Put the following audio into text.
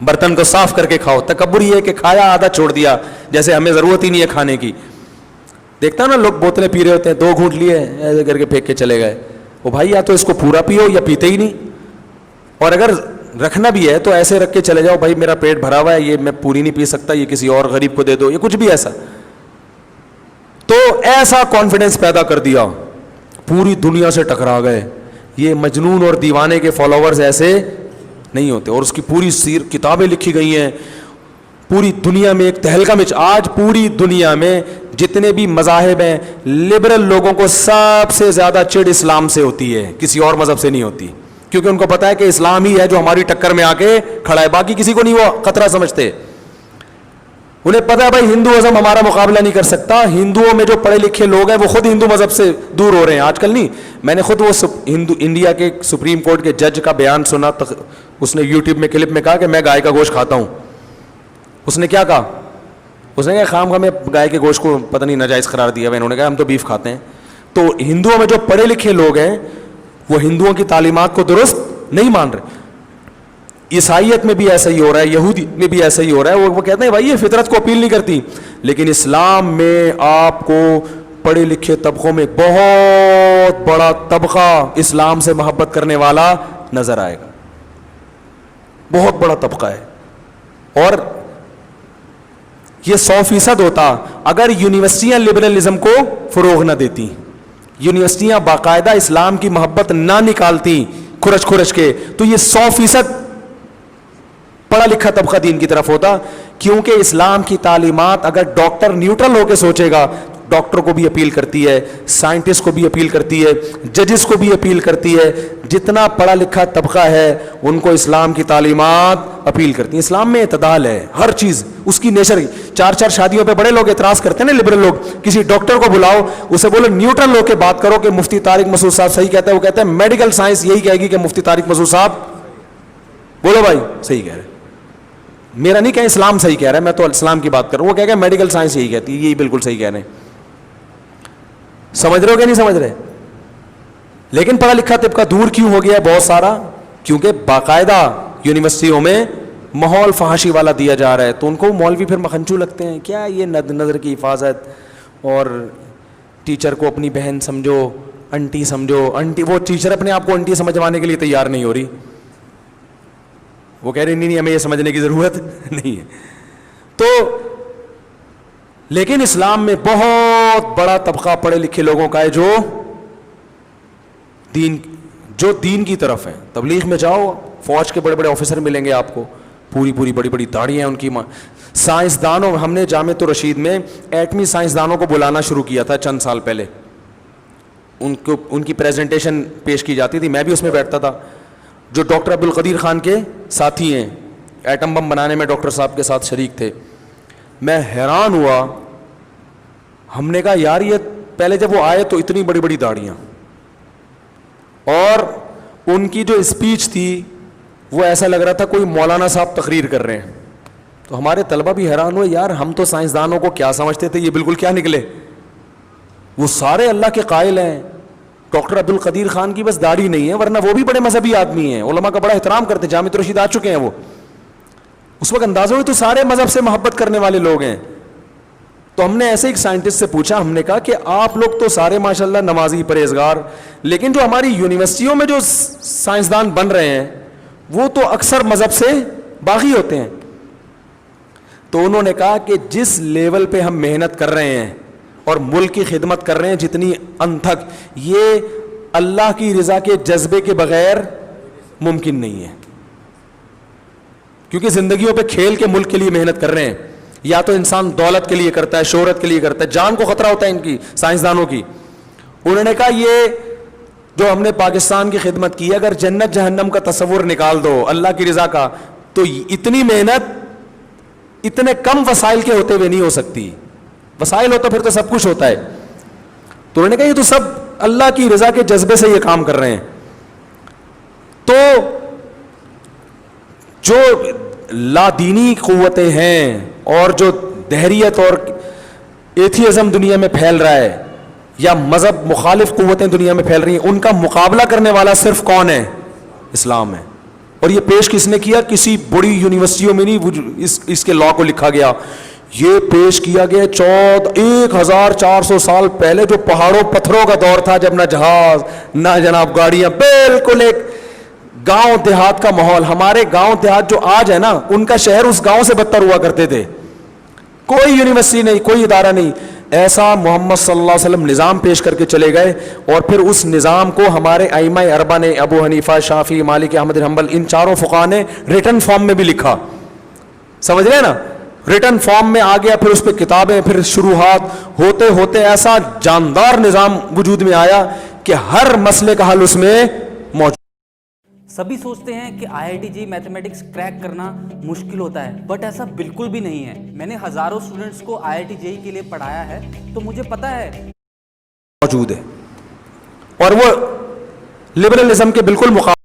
برتن کو صاف کر کے کھاؤ. تکبر یہ ہے کہ کھایا آدھا چھوڑ دیا, جیسے ہمیں ضرورت ہی نہیں ہے کھانے کی. دیکھتا نا لوگ بوتلیں پی رہے ہوتے ہیں, 2 گھونٹ لیے ایسے کر کے پھینک کے چلے گئے. وہ بھائی یا تو اس کو پورا پیو یا پیتے ہی نہیں, اور اگر رکھنا بھی ہے تو ایسے رکھ کے چلے جاؤ, بھائی میرا پیٹ بھرا ہوا ہے, یہ میں پوری نہیں پی سکتا, یہ کسی اور غریب کو دے دو, یہ کچھ بھی ایسا. تو ایسا کانفیڈنس پیدا کر دیا, پوری دنیا سے ٹکرا گئے. یہ مجنون اور دیوانے کے فالوورز ایسے نہیں ہوتے, اور اس کی پوری کتابیں لکھی گئی ہیں. پوری دنیا میں ایک تہلکہ مچ, آج پوری دنیا میں جتنے بھی مذاہب ہیں, لبرل لوگوں کو سب سے زیادہ چڑ اسلام سے ہوتی ہے, کسی اور مذہب سے نہیں ہوتی, کیونکہ ان کو پتا ہے کہ اسلام ہی ہے جو ہماری ٹکر میں آ کے کھڑا ہے, باقی کسی کو نہیں وہ خطرہ سمجھتے. انہیں پتا ہے بھائی ہندوازم ہمارا مقابلہ نہیں کر سکتا. ہندوؤں میں جو پڑھے لکھے لوگ ہیں وہ خود ہندو مذہب سے دور ہو رہے ہیں آج کل. نہیں, میں نے خود وہ انڈیا کے سپریم کورٹ کے جج کا بیان سنا, اس نے یوٹیوب میں کلپ میں کہا کہ میں گائے کا گوشت کھاتا ہوں. اس نے کیا کہا, اس نے کہا خام خواہ میں گائے کے گوشت کو پتہ نہیں ناجائز قرار دیا ہوا, انہوں نے کہا ہم تو بیف کھاتے ہیں. تو ہندوؤں میں جو پڑھے لکھے لوگ ہیں وہ ہندوؤں کی تعلیمات کو درست نہیں مان رہے. عیسائیت میں بھی ایسا ہی ہو رہا ہے, یہودی میں بھی ایسا ہی ہو رہا ہے. وہ کہتے ہیں بھائی یہ فطرت کو اپیل نہیں کرتی. لیکن اسلام میں آپ کو پڑھے لکھے طبقوں میں بہت بڑا طبقہ اسلام سے محبت کرنے والا نظر آئے گا, بہت بڑا طبقہ ہے. اور یہ 100% ہوتا اگر یونیورسٹیاں لبرلزم کو فروغ نہ دیتی, یونیورسٹیاں باقاعدہ اسلام کی محبت نہ نکالتی کھرچ کھرچ کے, تو یہ 100% پڑھا لکھا طبقہ دین کی طرف ہوتا. کیونکہ اسلام کی تعلیمات اگر ڈاکٹر نیوٹرل ہو کے سوچے گا, ڈاکٹر کو بھی اپیل کرتی ہے, سائنٹسٹ کو بھی اپیل کرتی ہے, ججز کو بھی اپیل کرتی ہے. جتنا پڑھا لکھا طبقہ ہے ان کو اسلام کی تعلیمات اپیل کرتی ہیں. اسلام میں اعتدال ہے, ہر چیز اس کی نیچر. 4 شادیوں پہ بڑے لوگ اعتراض کرتے ہیں نا لبرل لوگ, کسی ڈاکٹر کو بلاؤ, اسے بولو نیوٹرل ہو کے بات کرو کہ مفتی طارق مسعود صاحب صحیح کہتے ہیں. وہ کہتے ہیں میڈیکل سائنس یہی کہے گی کہ مفتی طارق مسعود صاحب, بولو بھائی صحیح کہہ رہے ہیں. میرا نہیں کہ اسلام صحیح کہہ رہا ہے, میں تو اسلام کی بات کر رہا ہوں. وہ کہہ گا میڈیکل سائنس یہی کہتی ہے, یہی بالکل صحیح کہہ رہے ہیں. سمجھ رہے ہو کہ نہیں سمجھ رہے؟ لیکن پڑھا لکھا طبقہ دور کیوں ہو گیا ہے بہت سارا؟ کیونکہ باقاعدہ یونیورسٹیوں میں ماحول فحاشی والا دیا جا رہا ہے, تو ان کو مولوی پھر مکھنچو لگتے ہیں. کیا یہ نظر کی حفاظت, اور ٹیچر کو اپنی بہن سمجھو, انٹی سمجھو. انٹی, وہ ٹیچر اپنے آپ کو انٹی سمجھوانے کے لیے تیار نہیں ہو رہی. وہ کہہ رہے نہیں ہمیں یہ سمجھنے کی ضرورت نہیں ہے. تو لیکن اسلام میں بہت بڑا طبقہ پڑھے لکھے لوگوں کا ہے جو دین کی طرف ہے. تبلیغ میں جاؤ, فوج کے بڑے بڑے آفیسر ملیں گے آپ کو, پوری بڑی بڑی داڑیاں ان کی. سائنسدانوں, ہم نے جامعۃ الرشید میں ایٹمی سائنسدانوں کو بلانا شروع کیا تھا چند سال پہلے. ان کی پریزنٹیشن پیش کی جاتی تھی, میں بھی اس میں بیٹھتا تھا. جو ڈاکٹر عبدالقدیر خان کے ساتھی ہیں, ایٹم بم بنانے میں ڈاکٹر صاحب کے ساتھ شریک تھے. میں حیران ہوا, ہم نے کہا یار یہ پہلے جب وہ آئے تو اتنی بڑی بڑی داڑیاں, اور ان کی جو اسپیچ تھی وہ ایسا لگ رہا تھا کوئی مولانا صاحب تقریر کر رہے ہیں. تو ہمارے طلبہ بھی حیران ہوئے, یار ہم تو سائنسدانوں کو کیا سمجھتے تھے, یہ بالکل کیا نکلے. وہ سارے اللہ کے قائل ہیں. ڈاکٹر عبدالقدیر خان کی بس داڑھی نہیں ہے, ورنہ وہ بھی بڑے مذہبی آدمی ہیں, علماء کا بڑا احترام کرتے ہیں. جامعۃ الرشید آ چکے ہیں وہ, اس وقت اندازہ ہوئی تو سارے مذہب سے محبت کرنے والے لوگ ہیں. تو ہم نے ایسے ایک سائنٹسٹ سے پوچھا, ہم نے کہا کہ آپ لوگ تو سارے ماشاءاللہ نمازی پرہیزگار, لیکن جو ہماری یونیورسٹیوں میں جو سائنسدان بن رہے ہیں وہ تو اکثر مذہب سے باغی ہوتے ہیں. تو انہوں نے کہا کہ جس لیول پہ ہم محنت کر رہے ہیں اور ملک کی خدمت کر رہے ہیں جتنی انتھک, یہ اللہ کی رضا کے جذبے کے بغیر ممکن نہیں ہے. کیونکہ زندگیوں پہ کھیل کے ملک کے لیے محنت کر رہے ہیں. یا تو انسان دولت کے لیے کرتا ہے, شہرت کے لیے کرتا ہے, جان کو خطرہ ہوتا ہے ان کی سائنسدانوں کی. انہوں نے کہا یہ جو ہم نے پاکستان کی خدمت کی ہے, اگر جنت جہنم کا تصور نکال دو اللہ کی رضا کا, تو اتنی محنت اتنے کم وسائل کے ہوتے ہوئے نہیں ہو سکتی. وسائل ہوتا پھر تو سب کچھ ہوتا ہے. تو انہوں نے کہا یہ تو سب اللہ کی رضا کے جذبے سے یہ کام کر رہے ہیں. تو جو لادینی قوتیں ہیں اور جو دہریت اور ایتھیزم دنیا میں پھیل رہا ہے, یا مذہب مخالف قوتیں دنیا میں پھیل رہی ہیں, ان کا مقابلہ کرنے والا صرف کون ہے؟ اسلام ہے. اور یہ پیش کس نے کیا؟ کسی بڑی یونیورسٹیوں میں نہیں، وہ اس کے لا کو لکھا گیا، یہ پیش کیا گیا 1400 سال پہلے، جو پہاڑوں پتھروں کا دور تھا، جب نہ جہاز نہ جناب گاڑیاں، بالکل ایک گاؤں دیہات کا ماحول. ہمارے گاؤں دیہات جو آج ہے نا، ان کا شہر اس گاؤں سے بدتر ہوا کرتے تھے. کوئی یونیورسٹی نہیں، کوئی ادارہ نہیں. ایسا محمد صلی اللہ علیہ وسلم نظام پیش کر کے چلے گئے، اور پھر اس نظام کو ہمارے ائمہ اربعہ نے، ابو حنیفہ، شافعی، مالک، احمد بن حنبل، ان چاروں فقہا نے ریٹن فارم میں بھی لکھا. سمجھ رہے ہیں نا؟ ریٹن فارم میں آ گیا، پھر اس پہ کتابیں، پھر شروحات ہوتے ہوتے ایسا جاندار نظام وجود میں آیا کہ ہر مسئلے کا حل اس میں موجود. سبھی سوچتے ہیں کہ I I T JEE mathematics crack کرنا مشکل ہوتا ہے، بٹ ایسا بالکل بھی نہیں ہے. میں نے ہزاروں اسٹوڈنٹس کو آئی آئی ٹی جے کے لیے پڑھایا ہے، تو مجھے پتا ہے موجود ہے، اور وہ لبرلزم کے بالکل مقابل